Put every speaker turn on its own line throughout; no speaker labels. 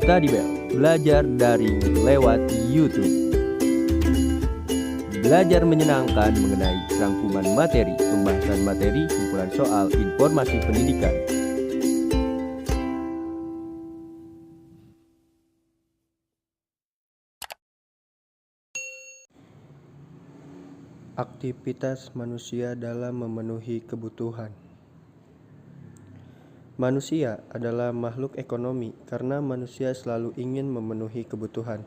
Studybell, belajar daring lewat YouTube. Belajar menyenangkan mengenai rangkuman materi, pembahasan materi, kumpulan soal, informasi pendidikan.
Aktivitas manusia dalam memenuhi kebutuhan. Manusia adalah makhluk ekonomi karena manusia selalu ingin memenuhi kebutuhan.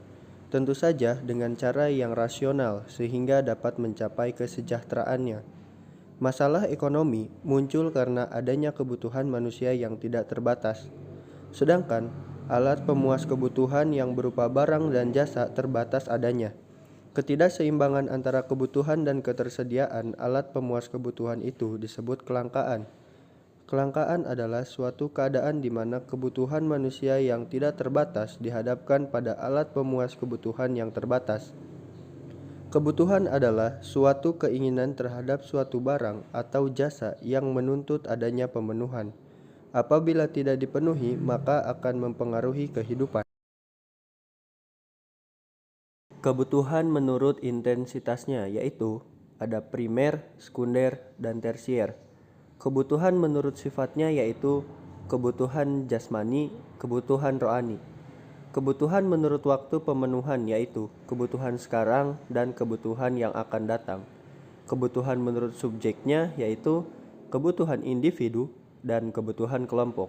Tentu saja dengan cara yang rasional sehingga dapat mencapai kesejahteraannya. Masalah ekonomi muncul karena adanya kebutuhan manusia yang tidak terbatas. Sedangkan alat pemuas kebutuhan yang berupa barang dan jasa terbatas adanya. Ketidakseimbangan antara kebutuhan dan ketersediaan alat pemuas kebutuhan itu disebut kelangkaan. Kelangkaan adalah suatu keadaan di mana kebutuhan manusia yang tidak terbatas dihadapkan pada alat pemuas kebutuhan yang terbatas. Kebutuhan adalah suatu keinginan terhadap suatu barang atau jasa yang menuntut adanya pemenuhan. Apabila tidak dipenuhi, maka akan mempengaruhi kehidupan. Kebutuhan menurut intensitasnya yaitu ada primer, sekunder, dan tersier. Kebutuhan menurut sifatnya yaitu kebutuhan jasmani, kebutuhan rohani. Kebutuhan menurut waktu pemenuhan yaitu kebutuhan sekarang dan kebutuhan yang akan datang. Kebutuhan menurut subjeknya yaitu kebutuhan individu dan kebutuhan kelompok.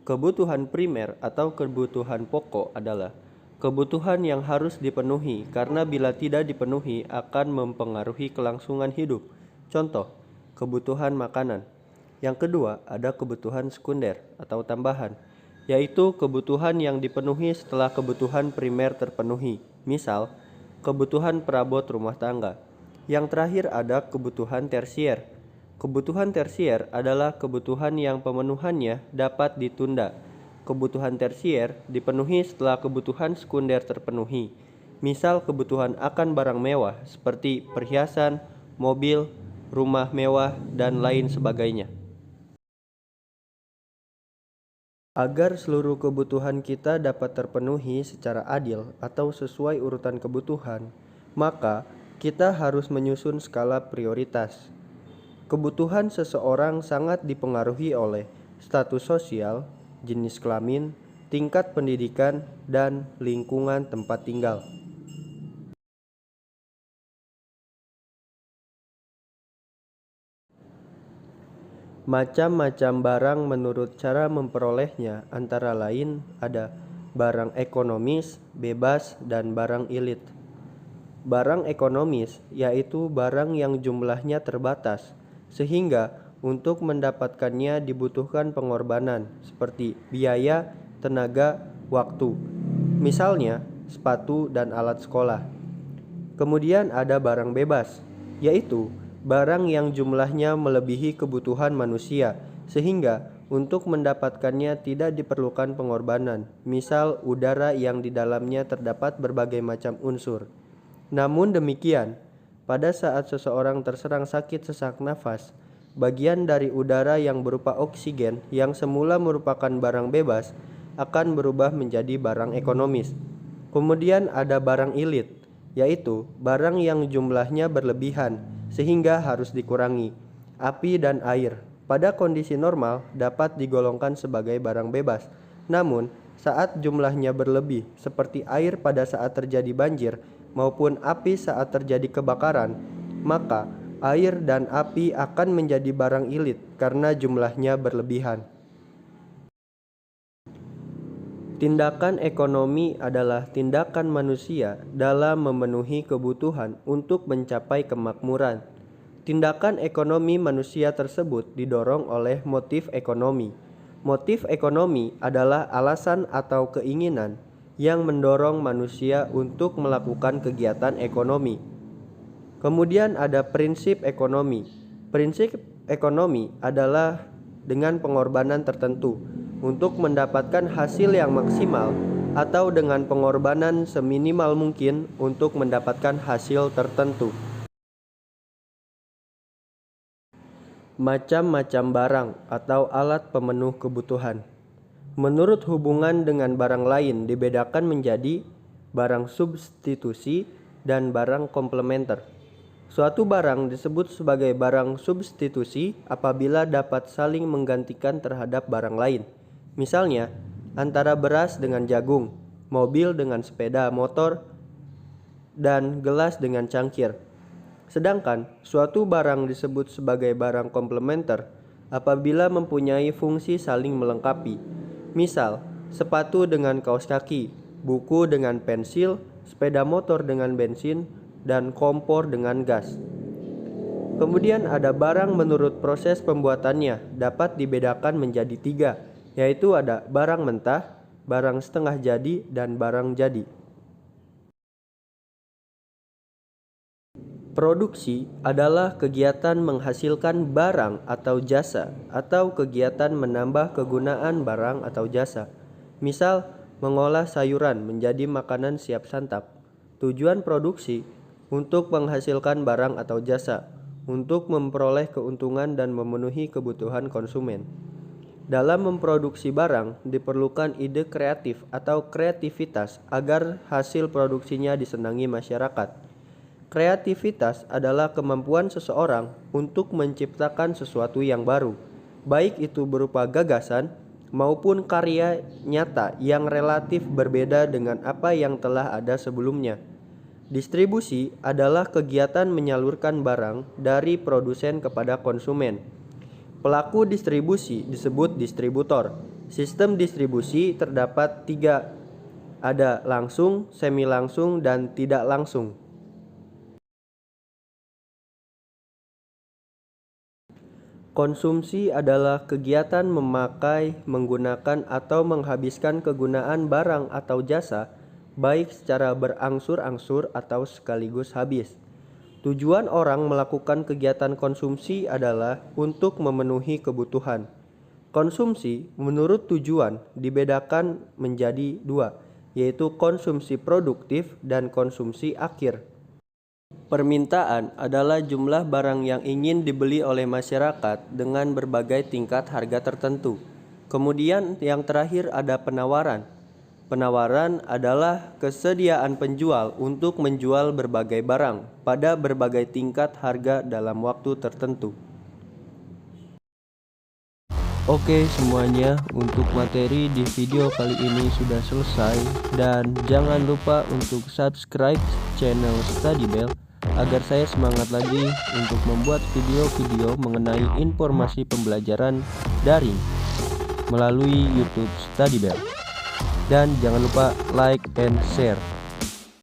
Kebutuhan primer atau kebutuhan pokok adalah kebutuhan yang harus dipenuhi karena bila tidak dipenuhi akan mempengaruhi kelangsungan hidup. Contoh, kebutuhan makanan. Yang kedua, ada kebutuhan sekunder atau tambahan, yaitu kebutuhan yang dipenuhi setelah kebutuhan primer terpenuhi. Misal, kebutuhan perabot rumah tangga. Yang terakhir ada kebutuhan tersier. Kebutuhan tersier adalah kebutuhan yang pemenuhannya dapat ditunda. Kebutuhan tersier dipenuhi setelah kebutuhan sekunder terpenuhi. Misal kebutuhan akan barang mewah seperti perhiasan, mobil, rumah mewah, dan lain sebagainya. Agar seluruh kebutuhan kita dapat terpenuhi secara adil atau sesuai urutan kebutuhan, maka kita harus menyusun skala prioritas. Kebutuhan seseorang sangat dipengaruhi oleh status sosial, jenis kelamin, tingkat pendidikan, dan lingkungan tempat tinggal. Macam-macam barang menurut cara memperolehnya antara lain ada barang ekonomis, bebas, dan barang elit. Barang ekonomis yaitu barang yang jumlahnya terbatas, sehingga untuk mendapatkannya dibutuhkan pengorbanan seperti biaya, tenaga, waktu. Misalnya, sepatu dan alat sekolah. Kemudian ada barang bebas, yaitu barang yang jumlahnya melebihi kebutuhan manusia, sehingga untuk mendapatkannya tidak diperlukan pengorbanan. Misal, udara yang di dalamnya terdapat berbagai macam unsur. Namun demikian, pada saat seseorang terserang sakit sesak nafas, bagian dari udara yang berupa oksigen yang semula merupakan barang bebas akan berubah menjadi barang ekonomis. Kemudian ada barang elit, yaitu barang yang jumlahnya berlebihan sehingga harus dikurangi. Api dan air pada kondisi normal dapat digolongkan sebagai barang bebas. Namun, saat jumlahnya berlebih seperti air pada saat terjadi banjir maupun api saat terjadi kebakaran, maka air dan api akan menjadi barang elit karena jumlahnya berlebihan. Tindakan ekonomi adalah tindakan manusia dalam memenuhi kebutuhan untuk mencapai kemakmuran. Tindakan ekonomi manusia tersebut didorong oleh motif ekonomi. Motif ekonomi adalah alasan atau keinginan yang mendorong manusia untuk melakukan kegiatan ekonomi. Kemudian ada prinsip ekonomi. Prinsip ekonomi adalah dengan pengorbanan tertentu untuk mendapatkan hasil yang maksimal atau dengan pengorbanan seminimal mungkin untuk mendapatkan hasil tertentu. Macam-macam barang atau alat pemenuh kebutuhan. Menurut hubungan dengan barang lain dibedakan menjadi barang substitusi dan barang komplementer. Suatu barang disebut sebagai barang substitusi apabila dapat saling menggantikan terhadap barang lain. Misalnya, antara beras dengan jagung, mobil dengan sepeda motor, dan gelas dengan cangkir. Sedangkan suatu barang disebut sebagai barang komplementer apabila mempunyai fungsi saling melengkapi. Misal, sepatu dengan kaos kaki, buku dengan pensil, sepeda motor dengan bensin, dan kompor dengan gas. Kemudian ada barang menurut proses pembuatannya dapat dibedakan menjadi 3, yaitu ada barang mentah, barang setengah jadi, dan barang jadi. Produksi adalah kegiatan menghasilkan barang atau jasa atau kegiatan menambah kegunaan barang atau jasa. Misal, mengolah sayuran menjadi makanan siap santap. Tujuan produksi untuk menghasilkan barang atau jasa, untuk memperoleh keuntungan dan memenuhi kebutuhan konsumen. Dalam memproduksi barang diperlukan ide kreatif atau kreativitas agar hasil produksinya disenangi masyarakat. Kreativitas adalah kemampuan seseorang untuk menciptakan sesuatu yang baru, baik itu berupa gagasan maupun karya nyata yang relatif berbeda dengan apa yang telah ada sebelumnya. Distribusi adalah kegiatan menyalurkan barang dari produsen kepada konsumen. Pelaku distribusi disebut distributor. Sistem distribusi terdapat 3, ada langsung, semi langsung, dan tidak langsung. Konsumsi adalah kegiatan memakai, menggunakan, atau menghabiskan kegunaan barang atau jasa, baik secara berangsur-angsur atau sekaligus habis. Tujuan orang melakukan kegiatan konsumsi adalah untuk memenuhi kebutuhan. Konsumsi menurut tujuan dibedakan menjadi 2, yaitu konsumsi produktif dan konsumsi akhir. Permintaan adalah jumlah barang yang ingin dibeli oleh masyarakat dengan berbagai tingkat harga tertentu. Kemudian yang terakhir ada penawaran. Penawaran adalah kesediaan penjual untuk menjual berbagai barang pada berbagai tingkat harga dalam waktu tertentu.
Oke semuanya, untuk materi di video kali ini sudah selesai, dan jangan lupa untuk subscribe channel Study Bell agar saya semangat lagi untuk membuat video-video mengenai informasi pembelajaran daring melalui YouTube Study Bell. Dan jangan lupa like and share.